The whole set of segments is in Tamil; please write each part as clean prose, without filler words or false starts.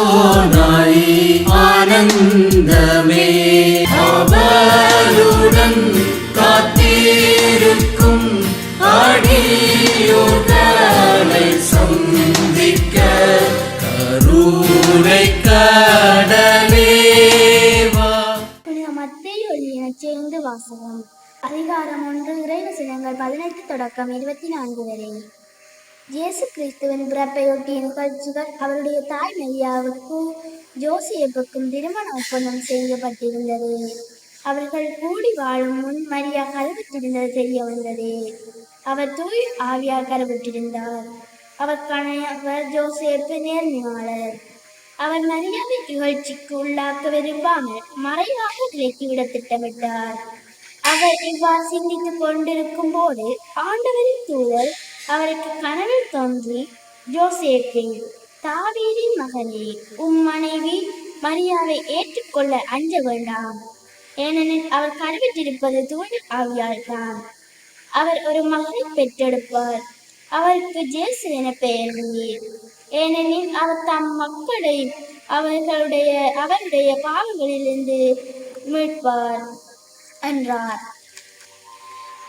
அடோனாய் ஆனந்தமே அவருடன் காத்திருக்கும் அடியோர்களை சந்திக்க கருணை கடலேவா. மத்தேயு எழுதின சேர்ந்து வாசகம். அதிகாரம் 1. இறைவசனங்கள் 18 தொடக்கம் 24 வரை. இயேசு கிறிஸ்துவின் பிறப்பையொட்டிய நிகழ்ச்சிகள் அவருடைய தாய் மரியாவுக்கு ஜோசேப்புக்கும் திருமண ஒப்பந்தம் செய்யப்பட்டிருந்தது. அவர்கள் கூடி வாழும் முன் மரியா கருவுற்றிருந்தது தெரிய வந்தது. அவர் தூய் ஆவியார் கருவுற்றிருந்தார். அவர் கணவர் ஜோசேப்பு நேர்மையாளர். அவர் மரியாவின் நிகழ்ச்சிக்கு உள்ளாக்க விரும்பாமல் மறைவாக விலக்கிவிட திட்டமிட்டார். அவர் இவ்வாறு சிந்தித்துக் கொண்டிருக்கும் போது ஆண்டவரின் தூதர் அவருக்கு கனவில் தோன்றி, ஜோசேப்பே, தாவீதின் மகனே, உம் மனைவி மரியாவை ஏற்றுக்கொள்ள அஞ்ச வேண்டாம். ஏனெனில் அவர் கருவிட்டிருப்பது தூய ஆவியால் தான். அவர் ஒரு மகனை பெற்றெடுப்பார். அவருக்கு ஜேசு என பெயரிடுவீர். ஏனெனில் அவர் தம் மக்களை அவருடைய பாவங்களிலிருந்து மீட்பார் என்றார்.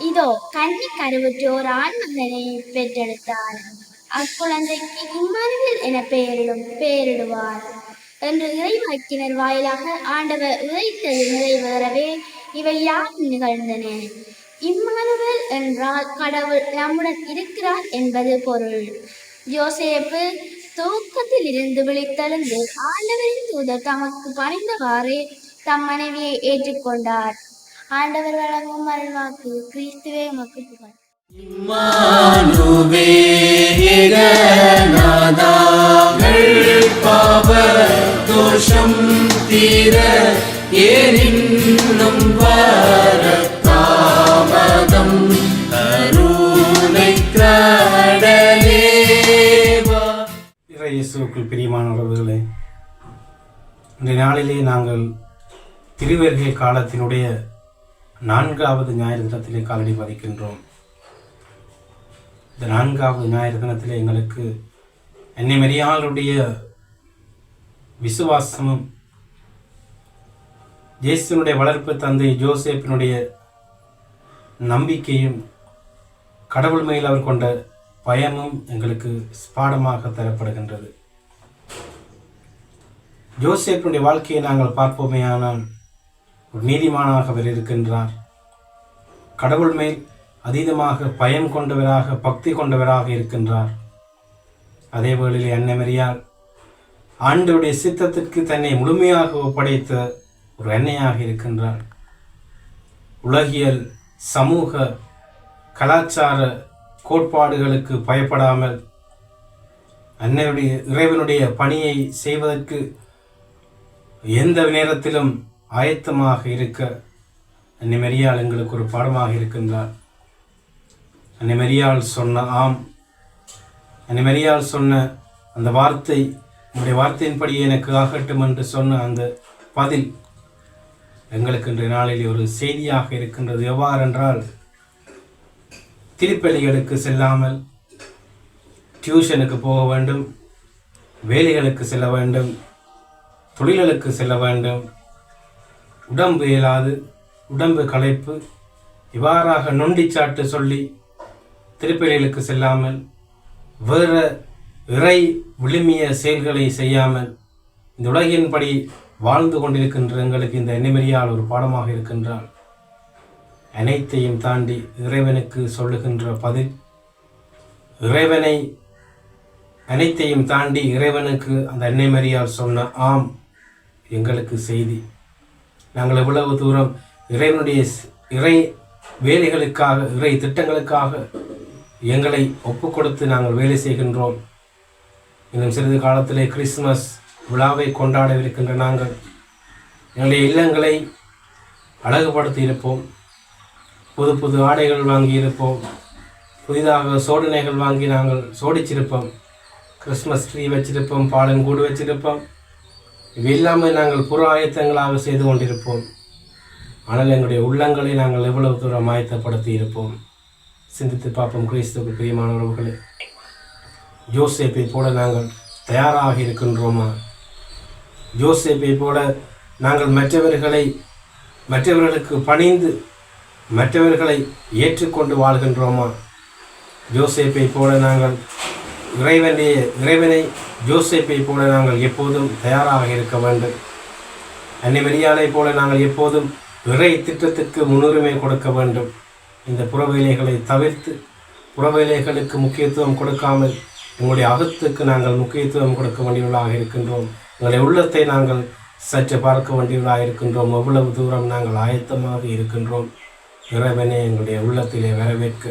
இதோ கன்னி கருவுற்று ஒரு ஆண்மகனை பெற்றெடுத்தார். அக்குழந்தைக்கு இம்மானுவேல் என பெயரிடுவார் என்று இறைவாக்கினர் வாயிலாக ஆண்டவர் உரைத்தது நிறைவேறவே இவை யாவும் நிகழ்ந்தன. இம்மானுவேல் என்றால் கடவுள் நம்முடன் இருக்கிறார் என்பது பொருள். யோசேப்பு தூக்கத்தில் இருந்து விழித்தெழுந்து ஆண்டவரின் தூதர் தமக்கு பணிந்தவாறு தம் மனைவியை ஏற்றுக்கொண்டார். ஆண்டவர் வழங்கும் அருள்வாக்கு. கிறிஸ்துவே உமக்கு புகழ். பாவ தோஷம் தீர ஏனின்னும் வரதாமதம் கருணை கடலேவா. இயேசுவுக்குள் பிரியமான உறவுகளே, இன்றைய நாளிலே நாங்கள் திருவருகை காலத்தினுடைய 4வது ஞாயிறு தினத்திலே காலடி பதிக்கின்றோம். இந்த 4வது ஞாயிறு தினத்திலே எங்களுக்கு அன்னை மரியாளுடைய விசுவாசமும் இயேசுனுடைய வளர்ப்பு தந்தை ஜோசேப்பினுடைய நம்பிக்கையும் கடவுள் மேல் அவர் கொண்ட பயமும் எங்களுக்கு பாடமாக தரப்படுகின்றது. ஜோசேப்பினுடைய வாழ்க்கையை நாங்கள் பார்ப்போமேயானால் ஒரு நீதிமானாக அவர் இருக்கின்றார். கடவுள் மேல் அதீதமாக பயம் கொண்டவராக, பக்தி கொண்டவராக இருக்கின்றார். அதே வேளையிலே அன்னை மரியாள் ஆண்டவருடைய சித்தத்திற்கு தன்னை முழுமையாக ஒப்படைத்த ஒரு அன்னையாக இருக்கின்றார். உலகியல், சமூக, கலாச்சார கோட்பாடுகளுக்கு பயப்படாமல் அன்னையுடைய இறைவனுடைய பணியை செய்வதற்கு எந்த நேரத்திலும் ஆயத்தமாக இருக்க அன்னை மரியாள் எங்களுக்கு ஒரு பாடமாக இருக்கின்றார். அன்னை மரியாள் சொன்ன ஆம், அன்னை மரியாள் சொன்ன அந்த வார்த்தை, உங்களுடைய வார்த்தையின்படி எனக்கு ஆகட்டும் என்று சொன்ன அந்த பதில் எங்களுக்கு இன்றைய நாளில் ஒரு செய்தியாக இருக்கின்றது. எவ்வாறென்றால், திருப்பலிகளுக்கு செல்லாமல் டியூஷனுக்கு போக வேண்டும், வேலைகளுக்கு செல்ல வேண்டும், தொழில்களுக்கு செல்ல வேண்டும், உடம்பு இயலாது, உடம்பு களைப்பு, இவ்வாறாக நொண்டிச்சாட்டு சொல்லி திருப்பலிகளுக்கு செல்லாமல் வேறு இறை விழுமிய செயல்களை செய்யாமல் இந்த உலகின்படி வாழ்ந்து கொண்டிருக்கின்ற எங்களுக்கு இந்த அன்னை மரியாள் ஒரு பாடமாக இருக்கின்றாள். அனைத்தையும் தாண்டி இறைவனுக்கு சொல்லுகின்ற பதில், இறைவனை அனைத்தையும் தாண்டி இறைவனுக்கு அந்த அன்னை மரியாள் சொன்ன ஆம் எங்களுக்கு செய்தி. நாங்கள் எவ்வளவு தூரம் இறைவனுடைய இறை வேலைகளுக்காக, இறை திட்டங்களுக்காக எங்களை ஒப்பு கொடுத்து நாங்கள் வேலை செய்கின்றோம். இன்னும் சிறிது காலத்திலே கிறிஸ்துமஸ் விழாவை கொண்டாடவிருக்கின்ற நாங்கள் எங்களுடைய இல்லங்களை அழகுபடுத்தி இருப்போம், புது புது ஆடைகள் வாங்கி இருப்போம், புதிதாக சோடனைகள் வாங்கி நாங்கள் சோடிச்சிருப்போம், கிறிஸ்மஸ் ட்ரீ வச்சிருப்போம், பாலங்கூடு வச்சிருப்போம். இவை இல்லாமல் நாங்கள் புற ஆயத்தங்களாக செய்து கொண்டிருப்போம். ஆனால் எங்களுடைய உள்ளங்களை நாங்கள் எவ்வளவு தூரம் ஆயத்தப்படுத்தி இருப்போம். சிந்தித்து பார்ப்போம். கிறிஸ்துவுக்கு பிரியமானவர்களே, ஜோசேப்பை போல நாங்கள் தயாராக இருக்கின்றோமா? யோசேப்பை போல நாங்கள் மற்றவர்களுக்கு பணிந்து மற்றவர்களை ஏற்றுக்கொண்டு வாழ்கின்றோமா? யோசேப்பை போல நாங்கள் இறைவனை யோசேப்பை போல நாங்கள் எப்போதும் தயாராக இருக்க வேண்டும். அன்னை மரியாதை போல நாங்கள் எப்போதும் இறை திட்டத்திற்கு முன்னுரிமை கொடுக்க வேண்டும். இந்த புறவேலைகளை தவிர்த்து புறவேலைகளுக்கு முக்கியத்துவம் கொடுக்காமல் எங்களுடைய அகத்துக்கு நாங்கள் முக்கியத்துவம் கொடுக்க வேண்டியவர்களாக இருக்கின்றோம். எங்களுடைய உள்ளத்தை நாங்கள் சற்று பார்க்க வேண்டியவர்களாக இருக்கின்றோம். எவ்வளவு தூரம் நாங்கள் ஆயத்தமாக இருக்கின்றோம் இறைவனை எங்களுடைய உள்ளத்திலே வரவேற்க?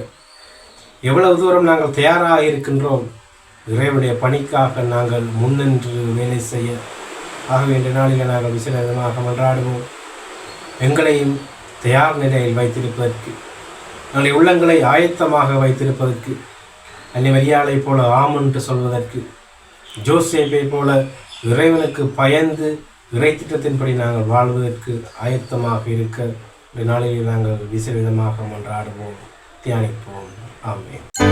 எவ்வளவு தூரம் நாங்கள் தயாராக இருக்கின்றோம் இறைவனுடைய பணிக்காக நாங்கள் முன்னின்று வேலை செய்ய? ஆகவே இந்த நாளில் நாங்கள் விசேஷமாக மன்றாடுவோம். எங்களையும் தயார் நிலையில் வைத்திருப்பதற்கு, எங்களுடைய உள்ளங்களை ஆயத்தமாக வைத்திருப்பதற்கு, அன்னை மரியாதை போல ஆம் என்று சொல்வதற்கு, ஜோசேப்பை போல இறைவனுக்கு பயந்து இறை திட்டத்தின்படி நாங்கள் வாழ்வதற்கு ஆயத்தமாக இருக்க இந்த நாளில் நாங்கள் விசேஷமாக மன்றாடுவோம், தியானிப்போம். ஆமென்.